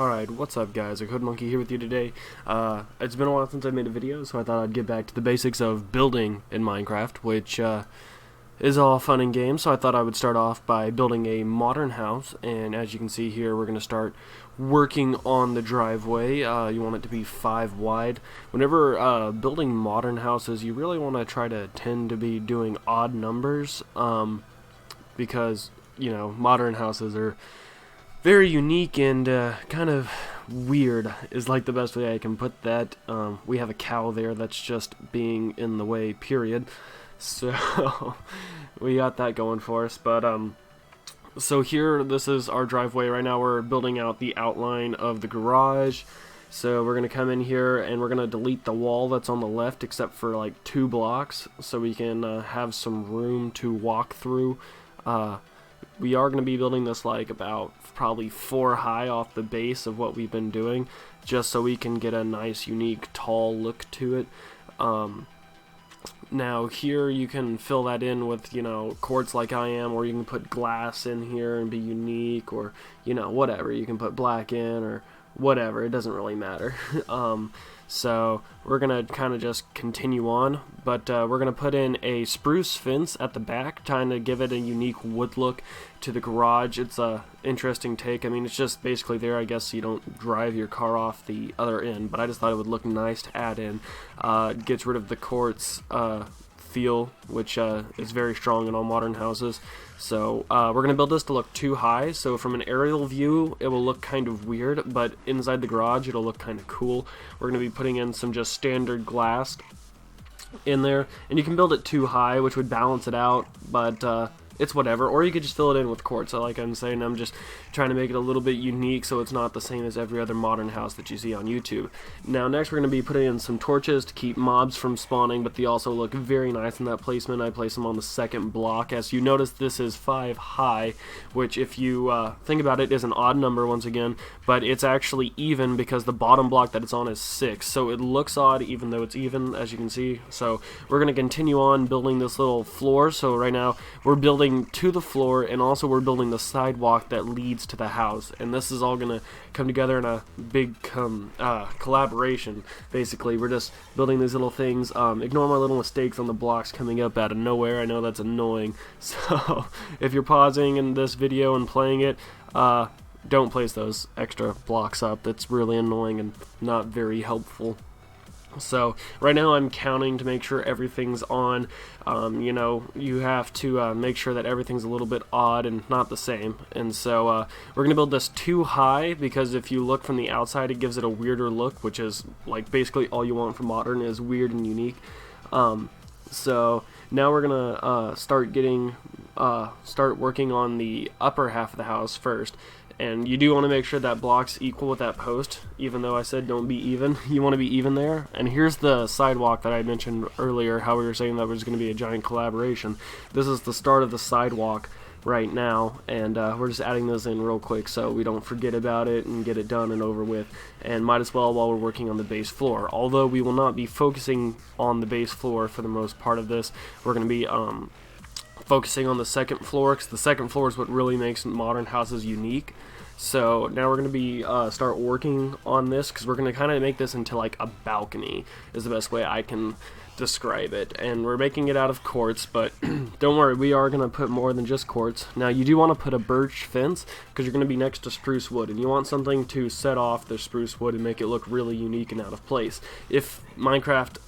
Alright, what's up guys, aCodemonkey here with you today. It's been a while since I made a video, so I thought I'd get back to the basics of building in Minecraft, which is all fun and games. So I thought I would start off by building a modern house, and as you can see here, we're going to start working on the driveway. You want it to be 5 wide. Whenever building modern houses, you really want to try to tend to be doing odd numbers, because, you know, modern houses are very unique and kind of weird is like the best way I can put that. We have a cow there that's just being in the way, period. So we got that going for us. But so here, this is our driveway. Right now we're building out the outline of the garage. So we're going to come in here and we're going to delete the wall that's on the left except for like 2 blocks so we can have some room to walk through. We are going to be building this like about probably 4 high off the base of what we've been doing, just so we can get a nice, unique, tall look to it. Now here you can fill that in with, you know, quartz like I am, or you can put glass in here and be unique, or, you know, whatever. You can put black in or whatever. It doesn't really matter. So we're going to kind of just continue on, but we're going to put in a spruce fence at the back, trying to give it a unique wood look to the garage. It's a interesting take. I mean, it's just basically there, I guess, so you don't drive your car off the other end, but I just thought it would look nice to add in. It gets rid of the quartz feel, which is very strong in all modern houses. So we're going to build this to look 2 high, so from an aerial view it will look kind of weird, but inside the garage it'll look kind of cool. We're going to be putting in some just standard glass in there, and you can build it 2 high, which would balance it out, but it's whatever, or you could just fill it in with quartz. So like I'm saying, I'm just trying to make it a little bit unique so it's not the same as every other modern house that you see on YouTube. Now next we're going to be putting in some torches to keep mobs from spawning, but they also look very nice in that placement. I place them on the 2nd block. As you notice, this is 5 high, which if you think about it is an odd number once again, but it's actually even because the bottom block that it's on is 6, so it looks odd even though it's even, as you can see. So we're going to continue on building this little floor. So right now we're building to the floor, and also we're building the sidewalk that leads to the house, and this is all gonna come together in a big collaboration. Basically, we're just building these little things. Ignore my little mistakes on the blocks coming up out of nowhere. I know that's annoying, so if you're pausing in this video and playing it, don't place those extra blocks up. That's really annoying and not very helpful. So right now I'm counting to make sure everything's on. You know, you have to make sure that everything's a little bit odd and not the same. And so we're gonna build this 2 high, because if you look from the outside it gives it a weirder look, which is like basically all you want from modern is weird and unique. So now we're gonna start working on the upper half of the house first. And you do want to make sure that block's equal with that post, even though I said don't be even. You want to be even there. And here's the sidewalk that I mentioned earlier, how we were saying that was going to be a giant collaboration. This is the start of the sidewalk right now, and we're just adding those in real quick so we don't forget about it and get it done and over with. And might as well while we're working on the base floor. Although we will not be focusing on the base floor for the most part of this, we're going to be focusing on the 2nd floor, because the 2nd floor is what really makes modern houses unique. So now we're going to be start working on this, because we're going to kind of make this into like a balcony is the best way I can describe it. And we're making it out of quartz, but don't worry, we are going to put more than just quartz. Now you do want to put a birch fence, because you're going to be next to spruce wood, and you want something to set off the spruce wood and make it look really unique and out of place. If Minecraft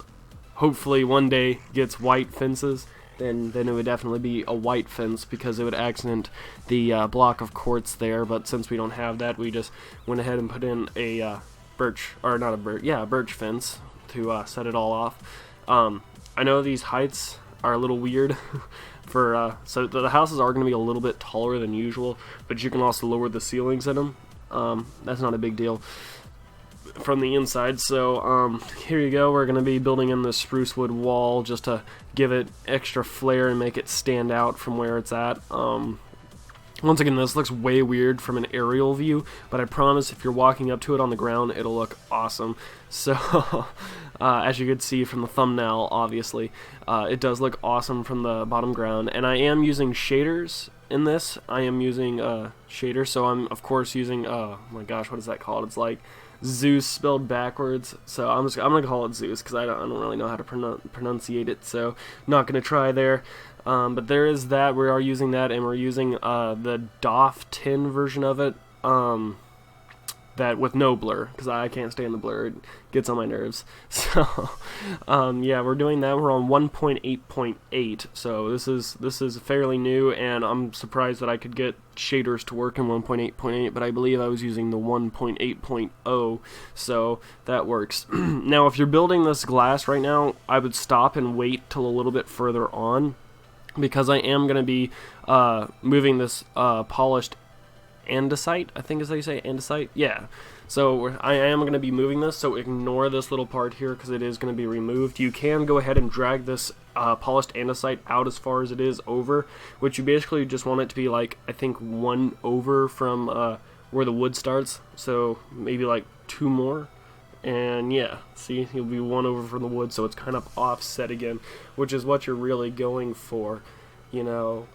hopefully one day gets white fences, then it would definitely be a white fence, because it would accent the block of quartz there. But since we don't have that, we just went ahead and put in a birch fence to set it all off. I know these heights are a little weird for so the houses are going to be a little bit taller than usual, but you can also lower the ceilings in them. That's not a big deal from the inside. So here you go. We're going to be building in the spruce wood wall just to give it extra flair and make it stand out from where it's at. Once again, this looks way weird from an aerial view, but I promise if you're walking up to it on the ground, it'll look awesome. So as you could see from the thumbnail, obviously, it does look awesome from the bottom ground, and I am using shaders in this, I am using shader, so I'm of course using oh my gosh, what is that called? It's like Zeus spelled backwards. So I'm gonna call it Zeus because I don't really know how to pronunciate it. So not gonna try there. But there is that. We are using that, and we're using the DOF 10 version of it. That with no blur, because I can't stand the blur. It gets on my nerves. So, yeah, we're doing that. We're on 1.8.8, so this is fairly new, and I'm surprised that I could get shaders to work in 1.8.8, but I believe I was using the 1.8.0, so that works. Now, if you're building this glass right now, I would stop and wait till a little bit further on, because I am going to be moving this polished andesite, I think is how you say andesite. Yeah. So I am going to be moving this, so ignore this little part here because it is going to be removed. You can go ahead and drag this polished andesite out as far as it is over, which you basically just want it to be like, I think, 1 over from where the wood starts. So maybe like 2 more. And yeah, see, you'll be 1 over from the wood, so it's kind of offset again, which is what you're really going for, you know.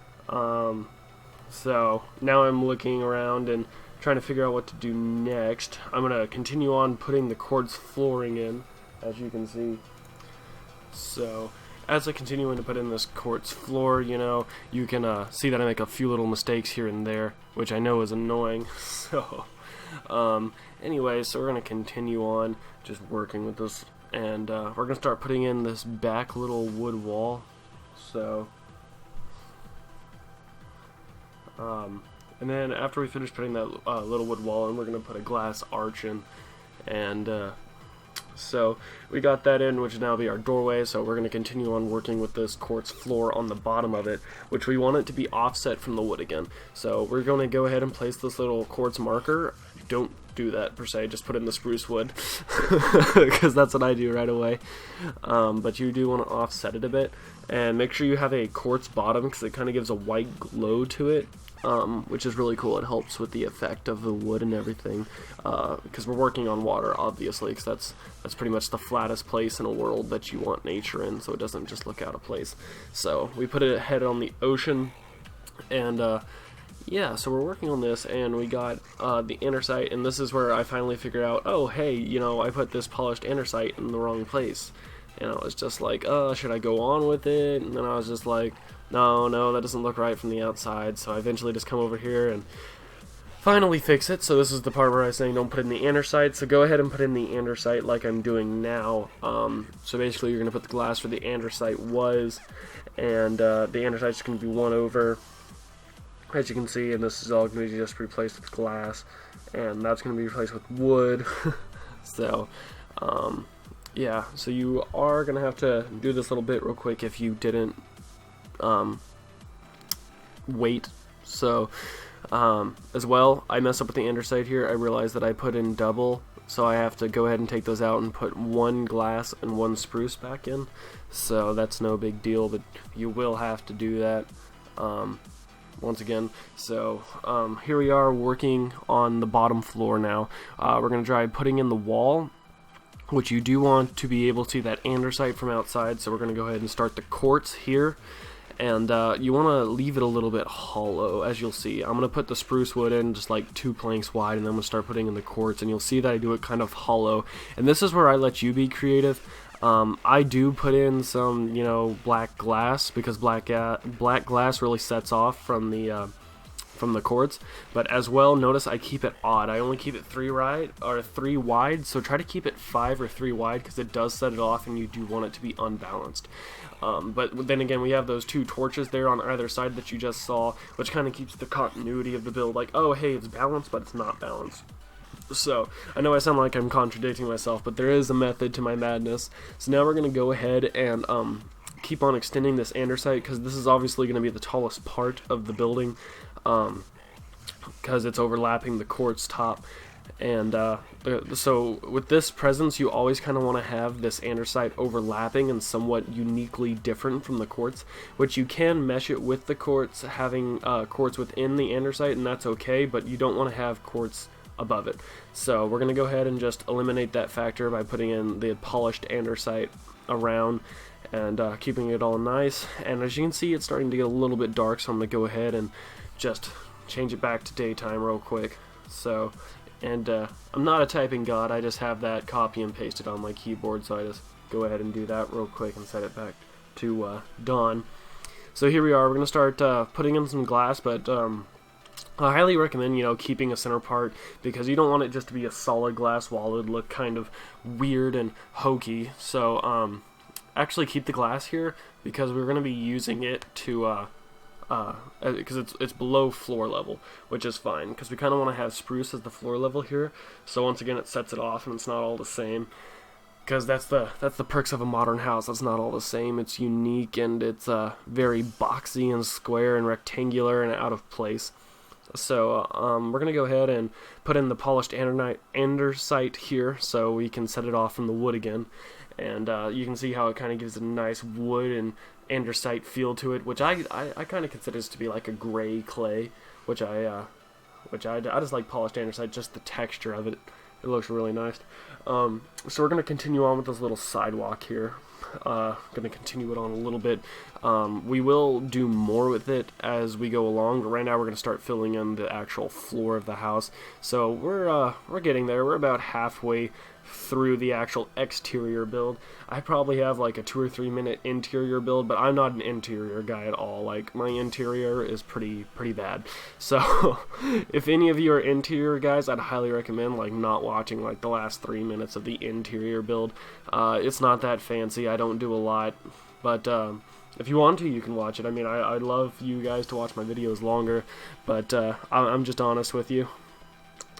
So now I'm looking around and trying to figure out what to do next. I'm going to continue on putting the quartz flooring in, as you can see. So as I continue to put in this quartz floor, you know, you can see that I make a few little mistakes here and there, which I know is annoying. So anyway, so we're going to continue on just working with this, and we're going to start putting in this back little wood wall. So and then after we finish putting that little wood wall in, we're going to put a glass arch in, and so we got that in, which now be our doorway. So we're going to continue on working with this quartz floor on the bottom of it, which we want it to be offset from the wood again. So we're going to go ahead and place this little quartz marker. Don't do that per se, just put in the spruce wood because that's what I do right away. But you do want to offset it a bit, and make sure you have a quartz bottom because it kind of gives a white glow to it, which is really cool. It helps with the effect of the wood and everything, because we're working on water, obviously, because that's pretty much the flattest place in a world that you want nature in, so it doesn't just look out of place. So we put it head on the ocean, and yeah, so we're working on this, and we got the andesite, and this is where I finally figured out, oh hey, you know, I put this polished andesite in the wrong place, and I was just like, should I go on with it? And then I was just like, no, that doesn't look right from the outside. So I eventually just come over here and finally fix it. So this is the part where I was saying don't put in the andesite, so go ahead and put in the andesite like I'm doing now. So basically you're going to put the glass where the andesite was, and the andesite is going to be 1 over, as you can see, and this is all going to be just replaced with glass, and that's going to be replaced with wood. So yeah, so you are going to have to do this little bit real quick if you didn't wait. So as well, I messed up with the andesite here. I realized that I put in double, so I have to go ahead and take those out and put 1 glass and 1 spruce back in. So that's no big deal, but you will have to do that once again. So here we are working on the bottom floor now. We're going to try putting in the wall, which you do want to be able to see that andesite from outside. So we're going to go ahead and start the quartz here, and you want to leave it a little bit hollow, as you'll see. I'm going to put the spruce wood in just like 2 planks wide, and then I'm going to start putting in the quartz, and you'll see that I do it kind of hollow, and this is where I let you be creative. I do put in some, you know, black glass, because black glass really sets off from the quartz, but as well, notice I keep it odd. I only keep it 3 wide, so try to keep it 5 or 3 wide, because it does set it off, and you do want it to be unbalanced. But then again, we have those 2 torches there on either side that you just saw, which kind of keeps the continuity of the build, like, oh hey, it's balanced, but it's not balanced. So I know I sound like I'm contradicting myself, but there is a method to my madness. So now we're going to go ahead and keep on extending this andesite, because this is obviously going to be the tallest part of the building, because it's overlapping the quartz top. And so with this presence, you always kind of want to have this andesite overlapping and somewhat uniquely different from the quartz, which you can mesh it with the quartz, having quartz within the andesite, and that's okay, but you don't want to have quartz above it. So we're going to go ahead and just eliminate that factor by putting in the polished andesite around and keeping it all nice. And as you can see, it's starting to get a little bit dark, so I'm going to go ahead and just change it back to daytime real quick. So, and I'm not a typing god, I just have that copy and pasted on my keyboard, so I just go ahead and do that real quick and set it back to dawn. So here we are, we're going to start putting in some glass, but I highly recommend, you know, keeping a center part, because you don't want it just to be a solid glass wall. It would look kind of weird and hokey. So actually keep the glass here, because we're going to be using it to because it's below floor level, which is fine, because we kind of want to have spruce as the floor level here. So once again, it sets it off and it's not all the same, because that's the perks of a modern house. It's not all the same. It's unique, and it's very boxy and square and rectangular and out of place. So we're going to go ahead and put in the polished andesite here, so we can set it off from the wood again. And you can see how it kind of gives a nice wood and andesite feel to it, which I kind of consider to be like a gray clay, which I just like polished andesite, just the texture of it. It looks really nice. So we're going to continue on with this little sidewalk here. Going to continue it on a little bit. We will do more with it as we go along, but right now we're going to start filling in the actual floor of the house. So we're getting there. We're about halfway through the actual exterior build. I probably have like a 2 or 3 minute interior build, but I'm not an interior guy at all. Like, my interior is pretty bad. So if any of you are interior guys, I'd highly recommend like not watching like the last 3 minutes of the interior build. It's not that fancy. I don't do a lot, but if you want to, you can watch it. I mean, I'd love you guys to watch my videos longer, but I'm just honest with you.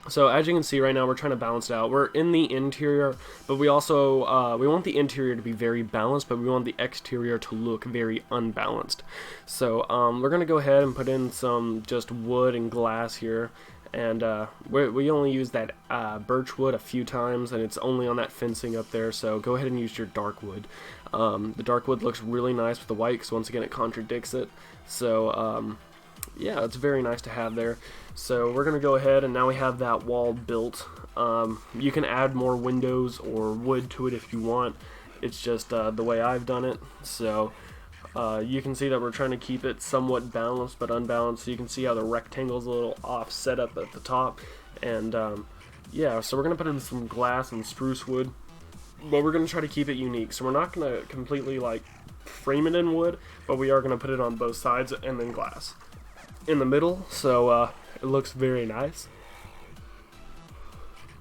So as you can see right now, we're trying to balance it out. We're in the interior, but we also we want the interior to be very balanced, but we want the exterior to look very unbalanced. So we're going to go ahead and put in some just wood and glass here. And we only use that birch wood a few times, and it's only on that fencing up there, so go ahead and use your dark wood. The dark wood looks really nice with the white, because once again it contradicts it. So yeah, it's very nice to have there. So we're going to go ahead, and now we have that wall built. You can add more windows or wood to it if you want. It's just the way I've done it. So you can see that we're trying to keep it somewhat balanced but unbalanced. So you can see how the rectangle's a little offset up at the top. And yeah, so we're going to put in some glass and spruce wood, but we're going to try to keep it unique. So we're not going to completely like frame it in wood, but we are going to put it on both sides and then glass in the middle, so it looks very nice.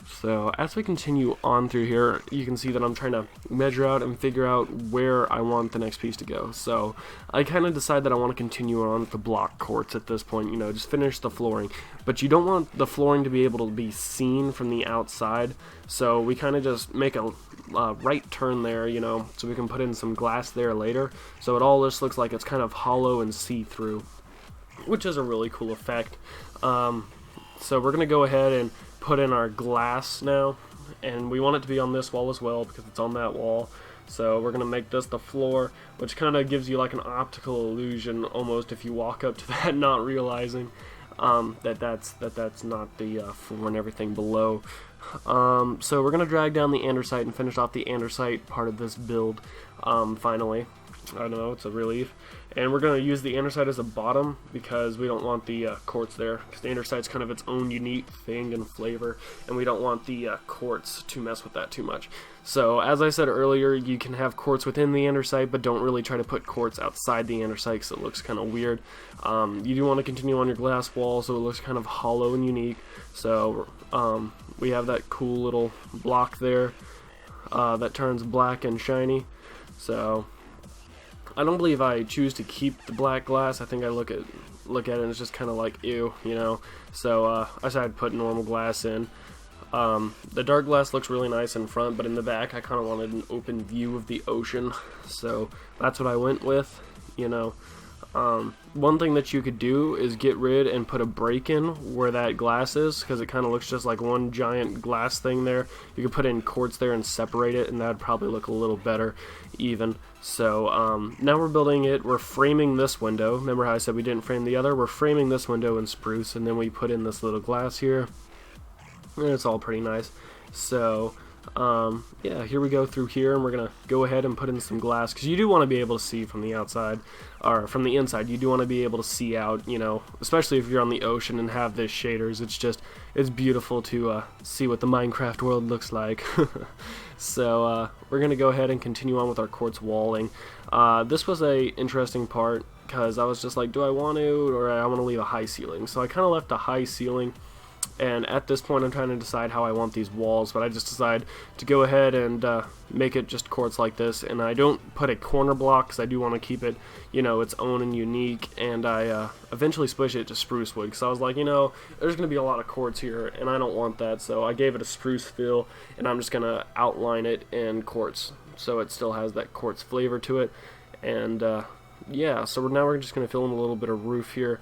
So as we continue on through here, you can see that I'm trying to measure out and figure out where I want the next piece to go. So I kind of decide that I want to continue on with the block quartz at this point, you know, just finish the flooring. But you don't want the flooring to be able to be seen from the outside, so we kind of just make a right turn there, you know, so we can put in some glass there later. So it all just looks like it's kind of hollow and see-through, which is a really cool effect. So we're going to go ahead and put in our glass now, and we want it to be on this wall as well because it's on that wall. So we're going to make this the floor, which kind of gives you like an optical illusion almost if you walk up to that not realizing that that's not the floor and everything below. So we're going to drag down the andesite and finish off the andesite part of this build finally. I don't know, it's a relief. And we're going to use the andesite as a bottom because we don't want the quartz there, because the andesite's kind of its own unique thing and flavor, and we don't want the quartz to mess with that too much. So as I said earlier, you can have quartz within the andesite, but don't really try to put quartz outside the andesite because it looks kind of weird. You do want to continue on your glass wall so it looks kind of hollow and unique. So we have that cool little block there that turns black and shiny. So I don't believe I choose to keep the black glass. I think I look at it and it's just kind of like ew, you know. So I decided to put normal glass in. The dark glass looks really nice in front, but in the back I kind of wanted an open view of the ocean, so that's what I went with, you know. One thing that you could do is get rid and put a break in where that glass is, because it kind of looks just like one giant glass thing there. You could put in quartz there and separate it, and that would probably look a little better even. So now we're building it. We're framing this window. Remember how I said we didn't frame the other? We're framing this window in spruce, and then we put in this little glass here. and it's all pretty nice. So yeah, here we go through here, and we're gonna go ahead and put in some glass, because you do want to be able to see from the outside, or from the inside. You do want to be able to see out, you know, especially if you're on the ocean and have this shaders. It's beautiful to see what the Minecraft world looks like. So we're gonna go ahead and continue on with our quartz walling. This was a interesting part, because I was just like, do I want to, or I want to leave a high ceiling? So I kind of left a high ceiling. And at this point I'm trying to decide how I want these walls, but I just decided to go ahead and make it just quartz like this. And I don't put a corner block, because I do want to keep it, you know, its own and unique. And I eventually switched it to spruce wood, because I was like, you know, there's going to be a lot of quartz here, and I don't want that. So I gave it a spruce feel, and I'm just going to outline it in quartz, so it still has that quartz flavor to it. And yeah, so now we're just going to fill in a little bit of roof here.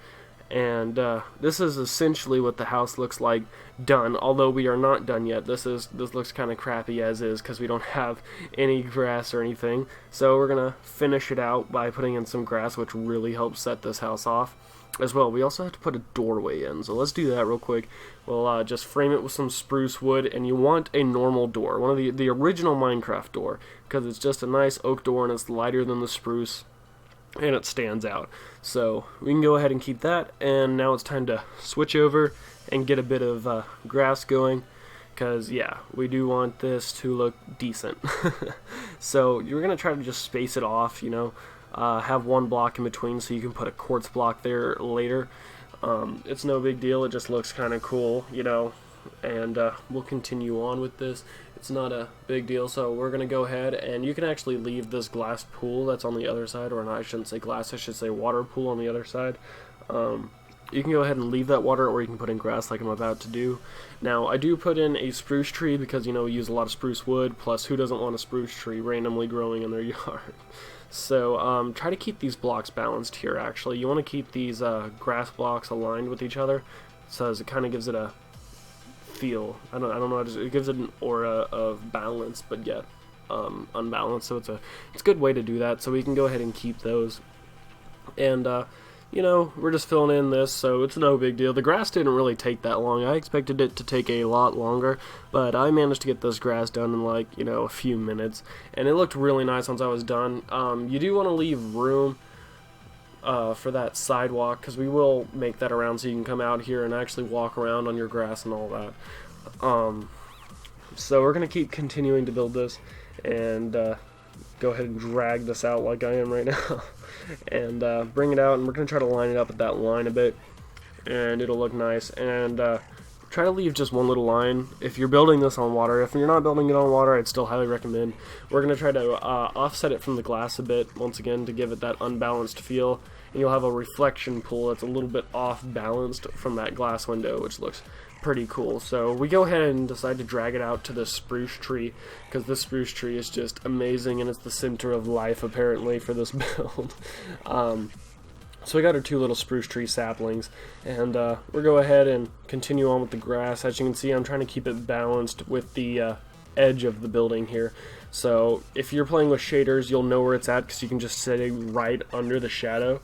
And this is essentially what the house looks like done, although we are not done yet. This looks kind of crappy as is, because we don't have any grass or anything. So we're gonna finish it out by putting in some grass, which really helps set this house off as well. We also have to put a doorway in, so let's do that real quick. We'll just frame it with some spruce wood, and you want a normal door, one of the original Minecraft door, because it's just a nice oak door and it's lighter than the spruce, and it stands out. So we can go ahead and keep that, and now it's time to switch over and get a bit of grass going, because yeah, we do want this to look decent. So you're gonna try to just space it off, you know, have one block in between so you can put a quartz block there later. It's no big deal, it just looks kind of cool, you know. And we'll continue on with this. It's not a big deal, so we're gonna go ahead, and you can actually leave this glass pool that's on the other side, or not, I shouldn't say glass, I should say water pool on the other side. You can go ahead and leave that water, or you can put in grass like I'm about to do. Now I do put in a spruce tree, because you know we use a lot of spruce wood, plus who doesn't want a spruce tree randomly growing in their yard? So try to keep these blocks balanced here. Actually, you want to keep these grass blocks aligned with each other, so as it kind of gives it a feel. I don't know how to, it gives it an aura of balance, but yet unbalanced. So it's a good way to do that. So we can go ahead and keep those. And you know, we're just filling in this, so it's no big deal. The grass didn't really take that long. I expected it to take a lot longer, but I managed to get this grass done in like, you know, a few minutes, and it looked really nice once I was done. You do want to leave room for that sidewalk, because we will make that around so you can come out here and actually walk around on your grass and all that. So we're going to keep continuing to build this, and go ahead and drag this out like I am right now. And bring it out, and we're going to try to line it up at that line a bit, and it'll look nice. And try to leave just one little line if you're building this on water. If you're not building it on water, I'd still highly recommend. We're going to try to offset it from the glass a bit, once again, to give it that unbalanced feel. And you'll have a reflection pool that's a little bit off balanced from that glass window, which looks pretty cool. So we go ahead and decide to drag it out to the spruce tree, because this spruce tree is just amazing, and it's the center of life apparently for this build. So we got our two little spruce tree saplings, and we'll go ahead and continue on with the grass. As you can see, I'm trying to keep it balanced with the edge of the building here. So if you're playing with shaders, you'll know where it's at, because you can just set it right under the shadow.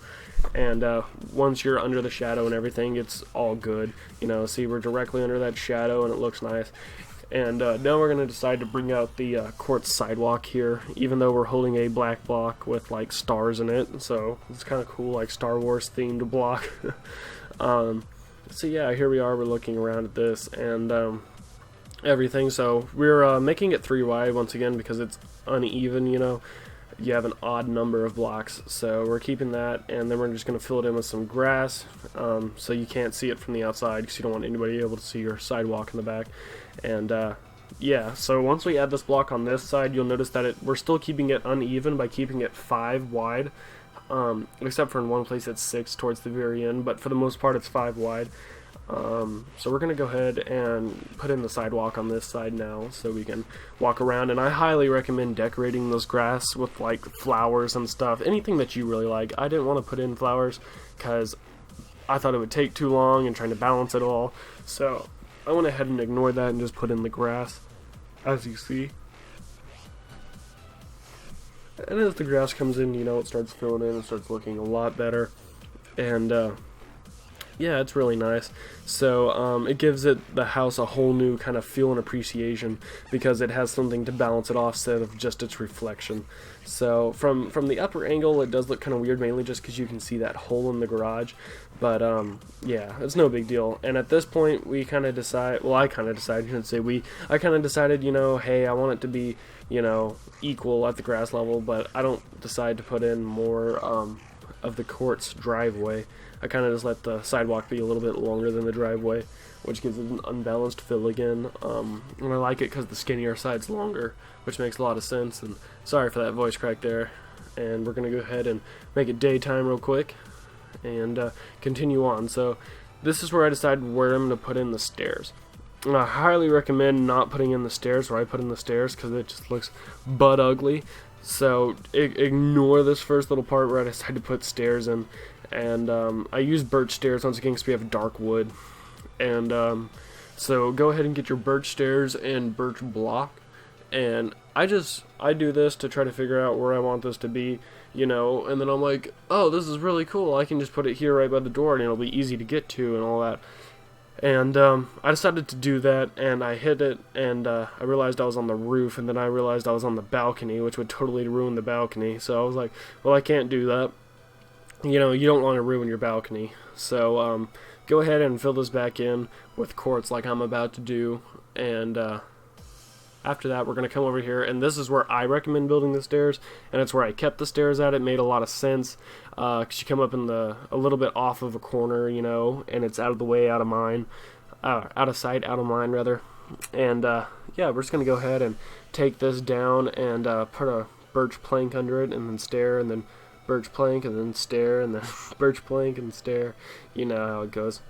And once you're under the shadow and everything, it's all good. You know, see, we're directly under that shadow, and it looks nice. And now we're going to decide to bring out the quartz sidewalk here, even though we're holding a black block with like stars in it. So it's kind of cool, like Star Wars themed block. So yeah, here we are, we're looking around at this and everything. So we're making it 3 wide once again, because it's uneven, you know. You have an odd number of blocks, so we're keeping that, and then we're just going to fill it in with some grass, so you can't see it from the outside, because you don't want anybody able to see your sidewalk in the back. And yeah, so once we add this block on this side, you'll notice that we're still keeping it uneven by keeping it 5 wide, except for in one place it's 6 towards the very end, but for the most part it's 5 wide. So we're going to go ahead and put in the sidewalk on this side now, so we can walk around. And I highly recommend decorating those grass with like flowers and stuff, anything that you really like. I didn't want to put in flowers because I thought it would take too long and trying to balance it all, so I went ahead and ignored that and just put in the grass, as you see. And as the grass comes in, you know, it starts filling in and starts looking a lot better. And Yeah, it's really nice. So it gives the house a whole new kind of feel and appreciation because it has something to balance it off instead of just its reflection. So from the upper angle, it does look kind of weird, mainly just because you can see that hole in the garage. But yeah, it's no big deal. And at this point, we kind of decide. Well, I kind of decided. I shouldn't say we. I kind of decided. Hey, I want it to be equal at the grass level, but I don't decide to put in more of the court's driveway. I kind of just let the sidewalk be a little bit longer than the driveway, which gives it an unbalanced fill again. And I like it because the skinnier side's longer, which makes a lot of sense. And sorry for that voice crack there. And we're going to go ahead and make it daytime real quick and continue on. So this is where I decided where I'm going to put in the stairs. And I highly recommend not putting in the stairs where I put in the stairs because it just looks butt ugly. So ignore this first little part where I decided to put stairs in. And I use birch stairs once again because we have dark wood. And so go ahead and get your birch stairs and birch block. And I do this to try to figure out where I want this to be, and then I'm like, oh, this is really cool. I can just put it here right by the door and it'll be easy to get to and all that. And I decided to do that, and I hit it, and I realized I was on the roof, and then I realized I was on the balcony, which would totally ruin the balcony. So I was like, well, I can't do that. You don't want to ruin your balcony. So go ahead and fill this back in with quartz like I'm about to do, and after that, we're going to come over here, and this is where I recommend building the stairs, and it's where I kept the stairs at. It made a lot of sense, because you come up in a little bit off of a corner, and it's out of the way, out of sight, out of mind, rather. And, yeah, we're just going to go ahead and take this down and put a birch plank under it, and then stair, and then birch plank, and then stair, and then birch plank, and stair. You know how it goes.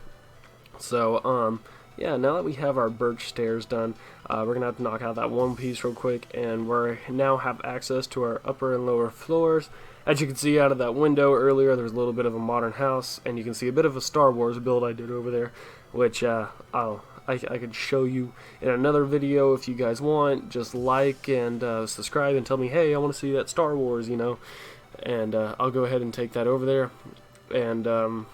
So, yeah, now that we have our birch stairs done, we're going to have to knock out that one piece real quick, and we now have access to our upper and lower floors. As you can see out of that window earlier, there's a little bit of a modern house, and you can see a bit of a Star Wars build I did over there, which I could show you in another video if you guys want. Just like and subscribe and tell me, hey, I want to see that Star Wars, and I'll go ahead and take that over there. And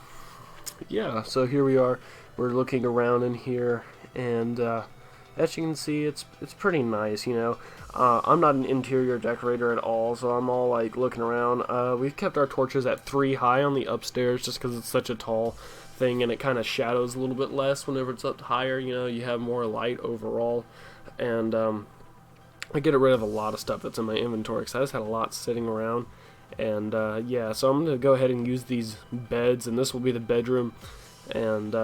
yeah, so here we are. We're looking around in here, and as you can see, it's pretty nice, I'm not an interior decorator at all, so I'm all like looking around. We've kept our torches at 3 high on the upstairs just because it's such a tall thing, and it kind of shadows a little bit less whenever it's up higher. You have more light overall, and I get rid of a lot of stuff that's in my inventory because I just had a lot sitting around. And yeah, so I'm going to go ahead and use these beds, and this will be the bedroom. And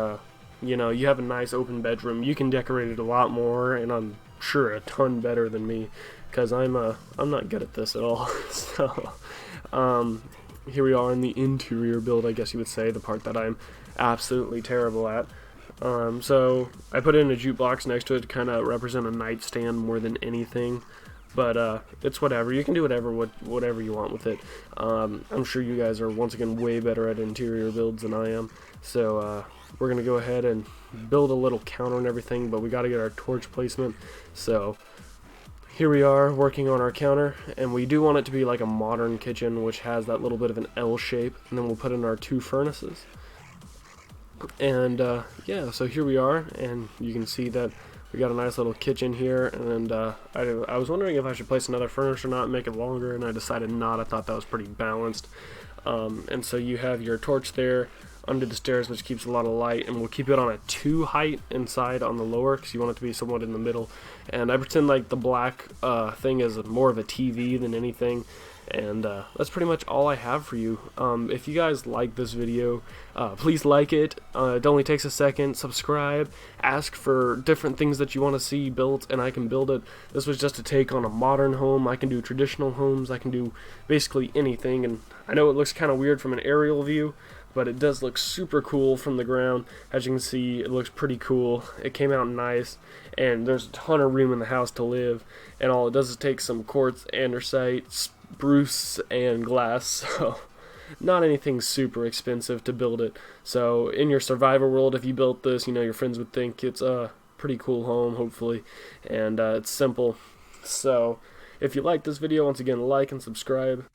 you have a nice open bedroom. You can decorate it a lot more, and I'm sure a ton better than me, because I'm not good at this at all. So here we are in the interior build, I guess you would say, the part that I'm absolutely terrible at. So I put in a jukebox next to it to kind of represent a nightstand more than anything. But it's whatever. You can do whatever you want with it. I'm sure you guys are once again way better at interior builds than I am. So we're gonna go ahead and build a little counter and everything, but we got to get our torch placement. So here we are working on our counter, and we do want it to be like a modern kitchen, which has that little bit of an L shape. And then we'll put in our 2 furnaces. And yeah, so here we are, and you can see that we got a nice little kitchen here, and I was wondering if I should place another furnace or not and make it longer, and I decided not. I thought that was pretty balanced. And so you have your torch there under the stairs, which keeps a lot of light, and we'll keep it on a 2 height inside on the lower because you want it to be somewhat in the middle. And I pretend like the black thing is more of a TV than anything. And that's pretty much all I have for you. If you guys like this video, please like it. It only takes a second. Subscribe. Ask for different things that you want to see built, and I can build it. This was just a take on a modern home. I can do traditional homes. I can do basically anything. And I know it looks kind of weird from an aerial view, but it does look super cool from the ground. As you can see, it looks pretty cool. It came out nice, and there's a ton of room in the house to live. And all it does is take some quartz, andesite, spruce, and glass. So not anything super expensive to build it. So in your survivor world, if you built this, your friends would think it's a pretty cool home, hopefully. And it's simple. So if you like this video, once again, like and subscribe.